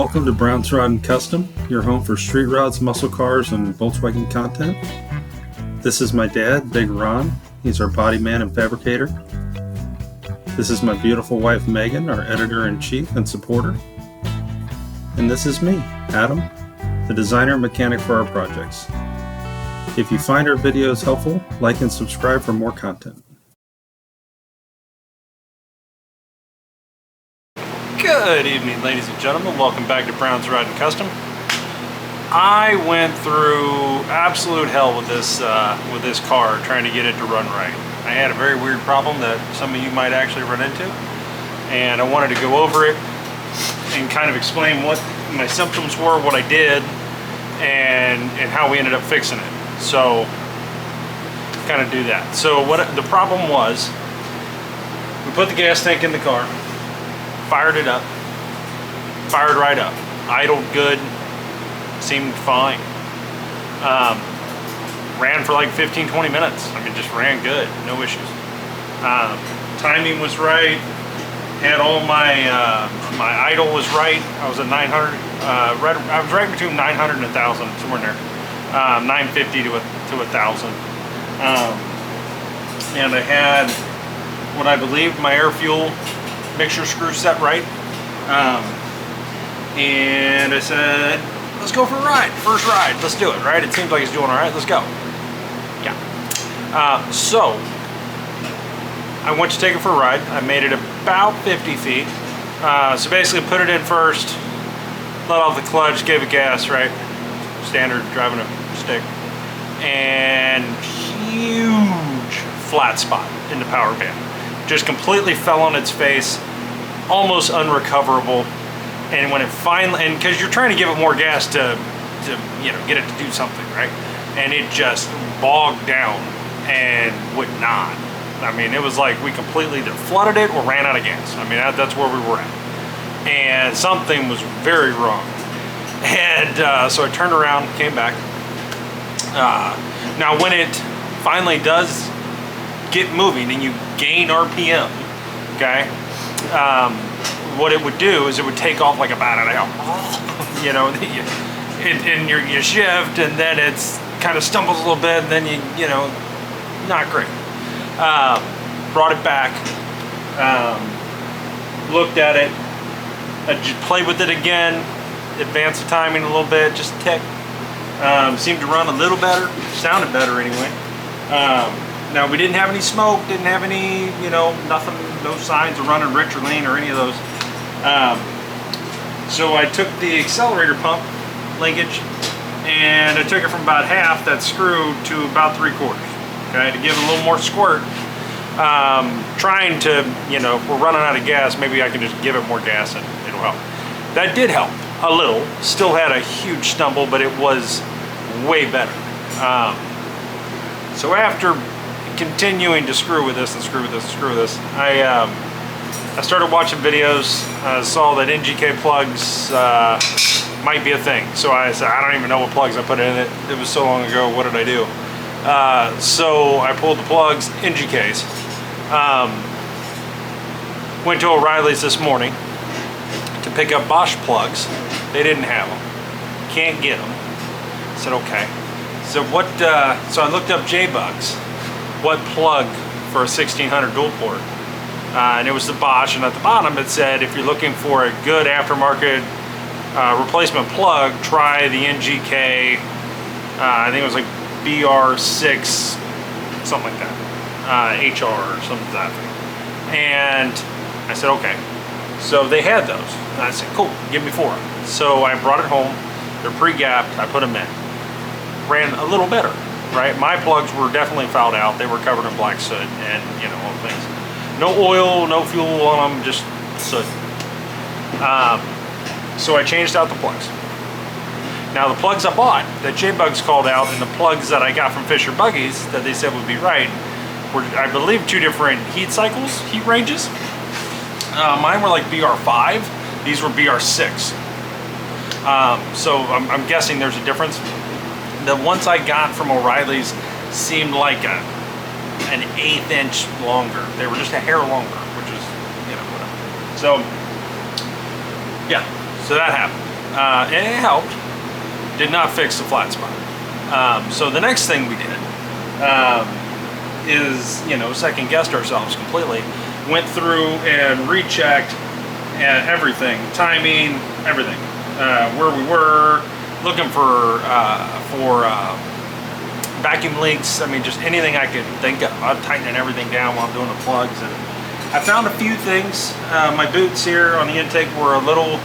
Welcome to Brown's Rod and Custom, your home for street rods, muscle cars, and Volkswagen content. This is my dad, Big Ron. He's our body man and fabricator. This is my beautiful wife, Megan, our editor-in-chief and supporter. And this is me, Adam, the designer and mechanic for our projects. If you find our videos helpful, like and subscribe for more content. Good evening, ladies and gentlemen. Welcome back to Brown's Rod and Custom. I went through absolute hell with this car trying to get it to run right. I had a very weird problem that some of you might actually run into, and I wanted to go over it and kind of explain what my symptoms were, what I did, and how we ended up fixing it. So, kind of do that. So what the problem was, we put the gas tank in the car, fired it up, fired right up, idled good, seemed fine. Ran for like 15-20 minutes. I mean, just ran good, no issues. Timing was right. Had all my my idle was right. I was at 900. I was right between 900 and 1,000, somewhere in there. 950 to 1,000. And I had what I believe my air fuel mixture screw set right. And I said, let's go for a ride. First ride, let's do it, right? It seems like it's doing all right, let's go. Yeah. So, I went to take it for a ride. I made it about 50 feet. So basically put it in first, let off the clutch, gave it gas, right? Standard driving a stick. And huge flat spot in the power band. Just completely fell on its face, almost unrecoverable. And when it finally, and because you're trying to give it more gas to get it to do something, right? And it just bogged down and would not. I mean, it was like we completely either flooded it or ran out of gas. I mean, that's where we were at. And something was very wrong. And so I turned around, came back. Now when it finally does get moving and you gain RPM, okay, what it would do is it would take off like a bat, and you shift, and then it's kind of stumbles a little bit, and then you know, not great. Brought it back, looked at it, played with it again, advanced the timing a little bit, just a tick. Seemed to run a little better, sounded better anyway. Now we didn't have any smoke, didn't have any, nothing, no signs of running rich or lean or any of those. So I took the accelerator pump linkage and I took it from about half that screw to about 3/4, okay, to give it a little more squirt. Trying to, if we're running out of gas, maybe I can just give it more gas and it'll help. That did help a little. Still had a huge stumble, but it was way better. So after continuing to screw with this and screw with this and screw with this, I started watching videos. Saw that NGK plugs might be a thing. So I said, I don't even know what plugs I put in it. It was so long ago. What did I do? So I pulled the plugs, NGKs. Went to O'Reilly's this morning to pick up Bosch plugs. They didn't have them. Can't get them. I said, okay. So what? So I looked up J-Bugs. What plug for a 1600 dual port? And it was the Bosch, and at the bottom it said, if you're looking for a good aftermarket replacement plug, try the NGK, I think it was like BR6, something like that, HR or something like that. And I said, okay. So they had those, and I said, cool, give me 4. So I brought it home, they're pre-gapped, I put them in. Ran a little better, right? My plugs were definitely fouled out, they were covered in black soot and, all the things. No oil, no fuel on them, just soot. So I changed out the plugs. Now the plugs I bought, that J-Bugs called out, and the plugs that I got from Fisher Buggies that they said would be right, were, I believe, 2 different heat cycles, heat ranges. Mine were like BR5, these were BR6. So I'm guessing there's a difference. The ones I got from O'Reilly's seemed like an 1/8 inch longer. They were just a hair longer, which is, whatever. So, yeah, so that happened. and it helped. Did not fix the flat spot. So the next thing we did is, you know, second guessed ourselves completely. Went through and rechecked everything, timing, everything, where we were, looking for vacuum leaks. I mean, just anything I could think of. I'm tightening everything down while I'm doing the plugs, and I found a few things. My boots here on the intake were a little,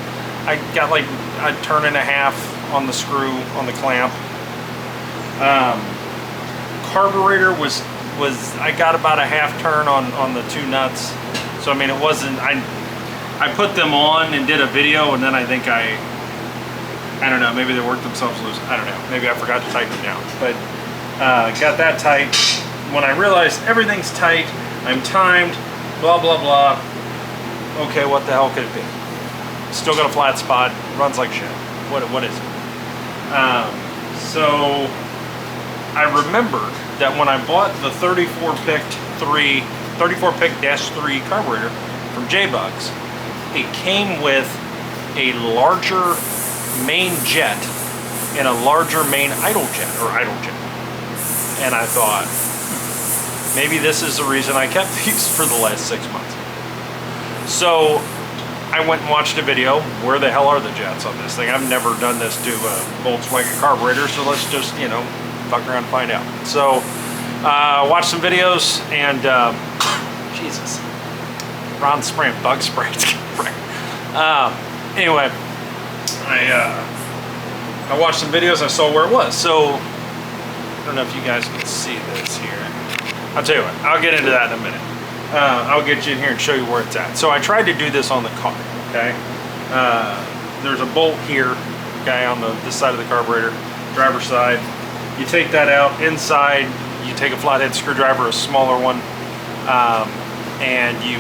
I got like a turn and a half on the screw on the clamp. Carburetor was I got about a half turn on the two nuts. So I mean, it wasn't, I put them on and did a video, and then I think I don't know, maybe they worked themselves loose. I don't know, maybe I forgot to tighten them down, but got that tight. When I realized everything's tight, I'm timed, blah blah blah. Okay, what the hell could it be? Still got a flat spot, runs like shit. What is it? So I remembered that when I bought the 34 pick 3 carburetor from J-Bugs, it came with a larger main jet and a larger main idle jet. And I thought, maybe this is the reason I kept these for the last 6 months. So I went and watched a video. Where the hell are the jets on this thing? I've never done this to a Volkswagen carburetor, so let's just, you know, fuck around and find out. So watched some videos, and Jesus, Ron's spraying bug spray. Anyway, I watched some videos. I saw where it was. So I don't know if you guys can see this here. I'll tell you what, I'll get into that in a minute. I'll get you in here and show you where it's at. So I tried to do this on the car, okay? There's a bolt here, okay, on this side of the carburetor, driver's side. You take that out. Inside, you take a flathead screwdriver, a smaller one, and you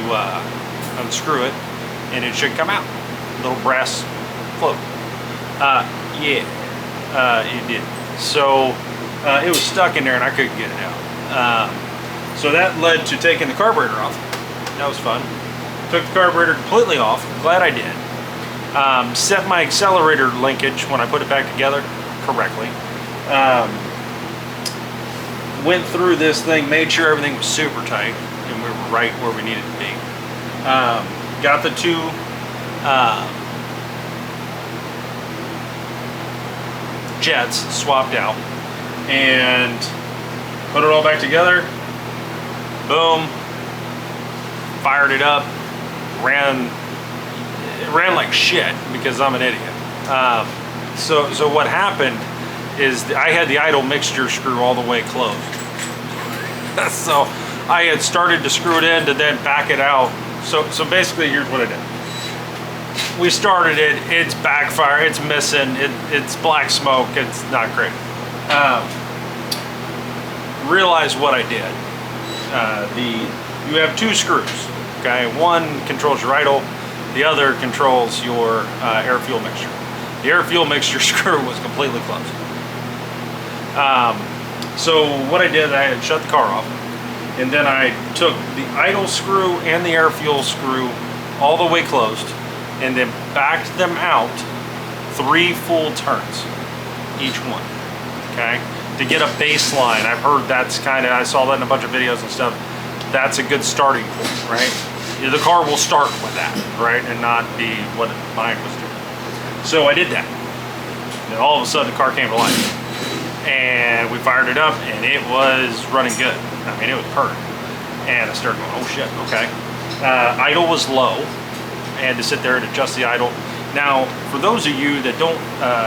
unscrew it, and it should come out. Little brass float. It did. So it was stuck in there, and I couldn't get it out. So that led to taking the carburetor off. That was fun. Took the carburetor completely off. Glad I did. Set my accelerator linkage when I put it back together correctly. Went through this thing, made sure everything was super tight, and we were right where we needed to be. Got the two jets swapped out and put it all back together. Boom, fired it up, ran like shit because I'm an idiot. So what happened is I had the idle mixture screw all the way closed. So I had started to screw it in to then back it out. So basically, here's what I did. We started it, it's backfire, it's missing, it's black smoke, it's not great. Realize what I did. You have two screws, okay? One controls your idle, the other controls your air-fuel mixture. The air-fuel mixture screw was completely closed. So what I did, I had shut the car off, and then I took the idle screw and the air-fuel screw all the way closed, and then backed them out 3 full turns, each one, okay? To get a baseline. I've heard that's kind of, I saw that in a bunch of videos and stuff. That's a good starting point, right? The car will start with that, right? And not be what mine was doing. So I did that. And all of a sudden the car came to life. And we fired it up, and it was running good. I mean, it was perfect. And I started going, oh shit, okay. Idle was low. I had to sit there and adjust the idle. Now, for those of you that don't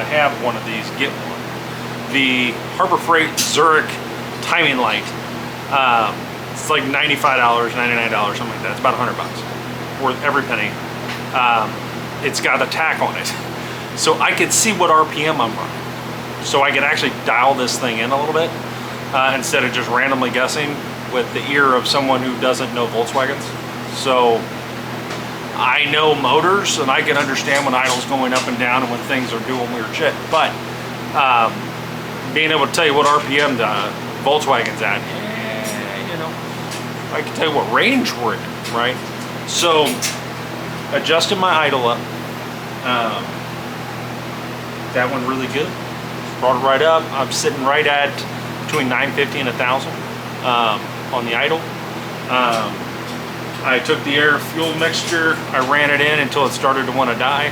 have one of these, get one. The Harbor Freight Zurich timing light, it's like $95, $99, something like that. It's about $100, worth every penny. It's got a tack on it, so I could see what RPM I'm running. So I could actually dial this thing in a little bit instead of just randomly guessing with the ear of someone who doesn't know Volkswagens. So I know motors, and I can understand when idle's going up and down and when things are doing weird shit. But being able to tell you what RPM the Volkswagen's at, you know, I can tell you what range we're in, right? So adjusted my idle up, that one really good. Brought it right up. I'm sitting right at between 950 and 1,000 on the idle. I took the air fuel mixture, I ran it in until it started to want to die.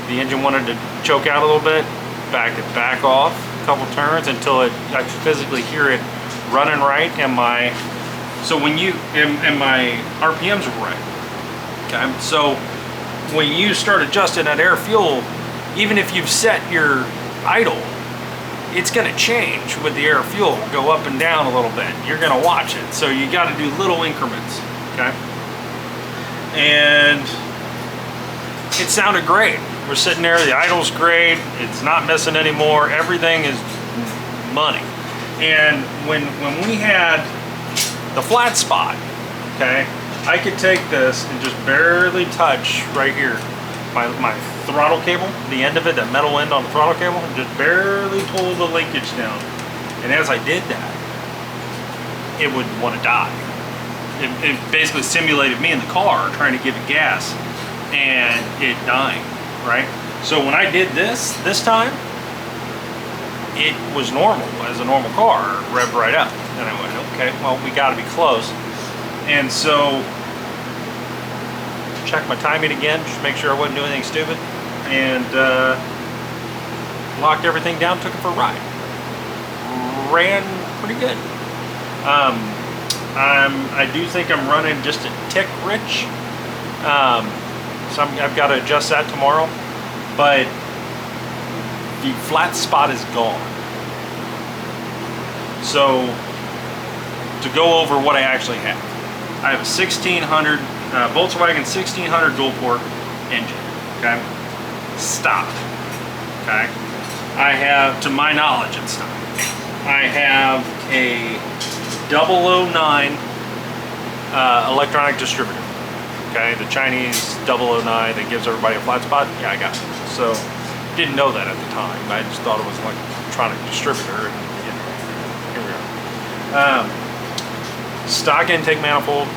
The engine wanted to choke out a little bit, backed it back off a couple turns until I could physically hear it running right, and my RPMs were right. Okay, so when you start adjusting that air fuel, even if you've set your idle, it's going to change with the air fuel, go up and down a little bit. You're going to watch it, so you got to do little increments. Okay, and it sounded great. We're sitting there, the idle's great, it's not missing anymore, everything is money. And when we had the flat spot, okay, I could take this and just barely touch right here my throttle cable, the end of it, that metal end on the throttle cable, and just barely pull the linkage down. And as I did that, it would want to die. It basically simulated me in the car trying to give it gas and it dying, right? So when I did this time, it was normal as a normal car, revved right up. And I went, okay, well, we got to be close. And so checked my timing again, just to make sure I wasn't doing anything stupid, and locked everything down, took it for a ride. Ran pretty good. I do think I'm running just a tick rich, so I've got to adjust that tomorrow, but the flat spot is gone. So to go over what I actually have, I have a 1600 Volkswagen 1600 dual port engine, okay, stock, okay. I have, to my knowledge, it's stock. I have a 009 electronic distributor, okay, the Chinese 009 that gives everybody a flat spot. Yeah, I got it. So didn't know that at the time. I just thought it was like an electronic distributor, and you know, here we are. Stock intake manifold,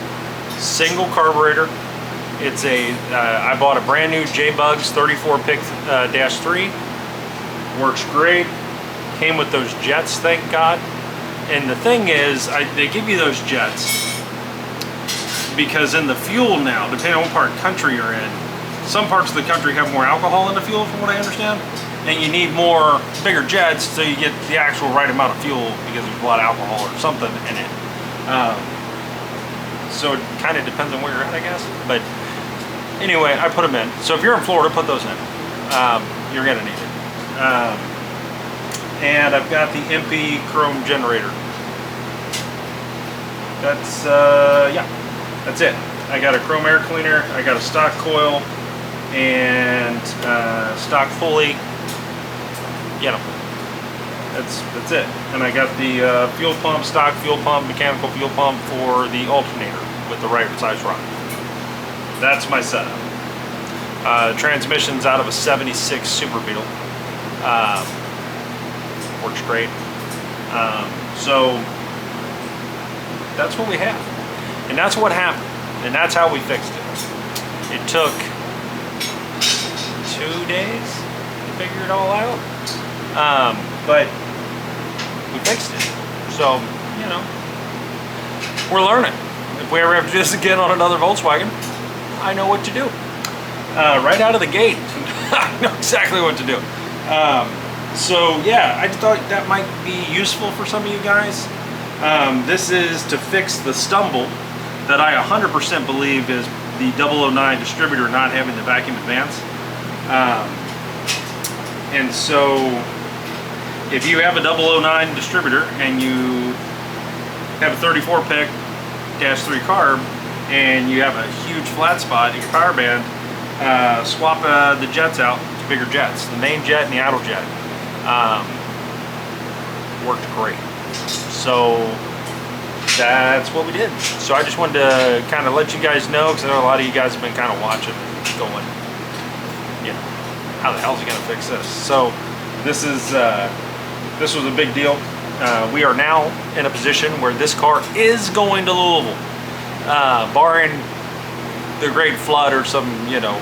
single carburetor. It's a I bought a brand new J-Bugs 34-pick-3. Works great. Came with those jets, thank God. And the thing is, they give you those jets because in the fuel now, depending on what part of the country you're in, some parts of the country have more alcohol in the fuel, from what I understand, and you need bigger jets so you get the actual right amount of fuel because there's a lot of alcohol or something in it. So it kind of depends on where you're at, I guess. But anyway, I put them in. So if you're in Florida, put those in. You're gonna need it. And I've got the MP chrome generator. That's yeah, that's it. I got a chrome air cleaner, I got a stock coil, and stock pulley. You know, that's it. And I got the fuel pump, stock fuel pump, mechanical fuel pump for the alternator with the right size rod. That's my setup. Transmission's out of a 76 Super Beetle. Works great. So that's what we have, and that's what happened, and that's how we fixed it. It took 2 days to figure it all out, but we fixed it. So, you know, we're learning. If we ever have to do this again on another Volkswagen, I know what to do. Right out of the gate, I know exactly what to do. So yeah, I thought that might be useful for some of you guys. This is to fix the stumble that I 100% believe is the 009 distributor not having the vacuum advance. And so if you have a 009 distributor and you have a 34-pick-3 carb and you have a huge flat spot in your power band, swap the jets out to bigger jets, the main jet and the idle jet. Worked great. So that's what we did. So I just wanted to kind of let you guys know, because I know a lot of you guys have been kind of watching and going, you know, how the hell is he going to fix this? So this was a big deal. We are now in a position where this car is going to Louisville, barring the great flood or some, you know,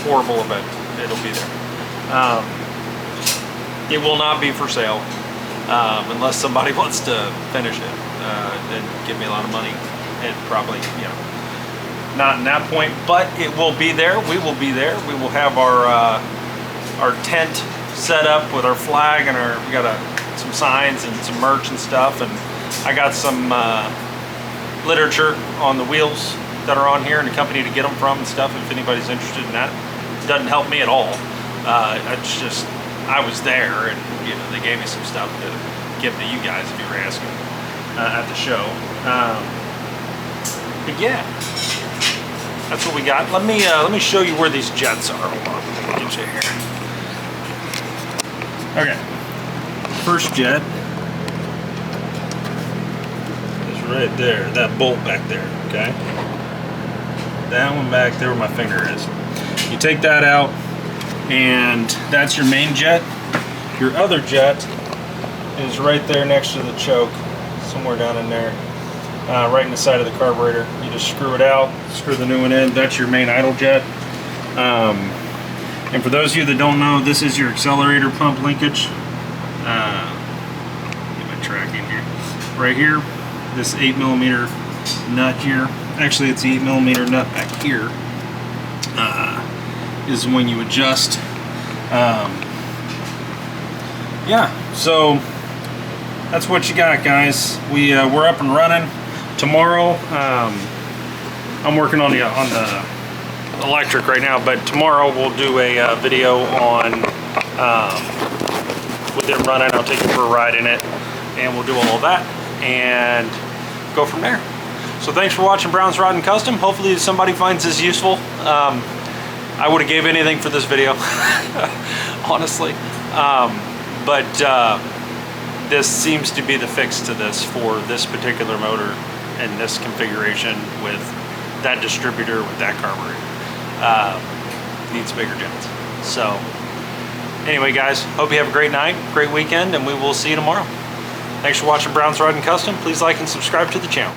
horrible event. It'll be there. It will not be for sale unless somebody wants to finish it and give me a lot of money. And probably, you know, not in that point, but it will be there. We will be there. We will have our tent set up with our flag and we got some signs and some merch and stuff. And I got some literature on the wheels that are on here and the company to get them from and stuff. If anybody's interested in that, it doesn't help me at all. It's just I was there, and you know they gave me some stuff to give to you guys if you were asking at the show. But yeah, that's what we got. Let me show you where these jets are. Hold on, let me get you here. Okay, first jet is right there. That bolt back there. Okay, that one back there where my finger is. You take that out, and that's your main jet. Your other jet is right there next to the choke, somewhere down in there, right in the side of the carburetor. You just screw it out, screw the new one in. That's your main idle jet. And for those of you that don't know, this is your accelerator pump linkage. Get my track in here. Right here, this 8mm nut here. Actually, it's the 8mm nut back here. Is when you adjust. Yeah, so that's what you got, guys. We're up and running. Tomorrow, I'm working on the electric right now, but tomorrow we'll do a video on with it running. I'll take you for a ride in it, and we'll do all of that and go from there. So thanks for watching Brown's Rod and Custom. Hopefully somebody finds this useful. I would have gave anything for this video, honestly. But this seems to be the fix to this for this particular motor and this configuration with that distributor, with that carburetor. Needs bigger jets. So anyway, guys, hope you have a great night, great weekend, and we will see you tomorrow. Thanks for watching Brown's Rod and Custom. Please like and subscribe to the channel.